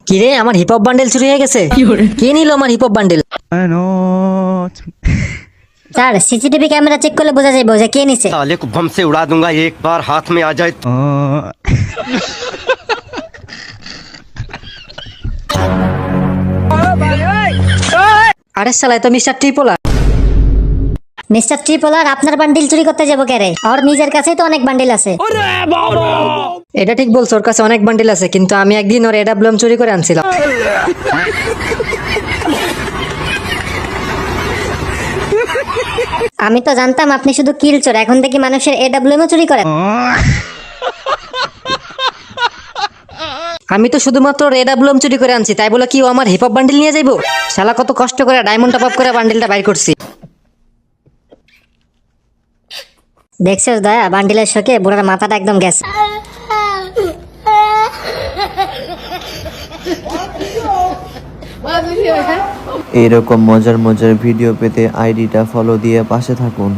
কিরে আমার hip hop bundle চুরি হয়ে গেছে। কে নিল আমার hip hop bundle? Sir CCTV camera check করলে বোঝা যাবে যে কে নিছে। साले को बम से उड़ा दूंगा एक बार हाथ में आ जाए। আরে শালা তো মিস্টার ট্রিপোলা। মিস্টার ট্রিপলার আপনার বান্ডিল চুরি করতে যাবো কেরে? আর নিজের কাছেই তো অনেক বান্ডিল আছে। এটা ঠিক বলছো, ওর কাছে অনেক বান্ডেল আছে, কিন্তু আমি একদিন ওর এডাব্লুএম চুরি করে আনছিলাম। আমি তো জানতাম আপনি শুধু কিল চোর, এখন দেখি মানুষের এডব্লিউএম চুরি করেন। আমি তো শুধুমাত্র রেড আবলম চুরি করে আনছি, তাই বলে কি ও আমার হিপ হপ বান্ডেল নিয়ে যাইবো? শালা কত কষ্ট করে ডায়মন্ড টপ আপ করে বান্ডেলটা বাইর করছি। দেখছিস দয়া, বান্ডিলের শোকে বুড়ার মাথাটা একদম গেছে। এরকম মজার মজার ভিডিও পেতে আইডিটা ফলো দিয়ে পাশে থাকুন।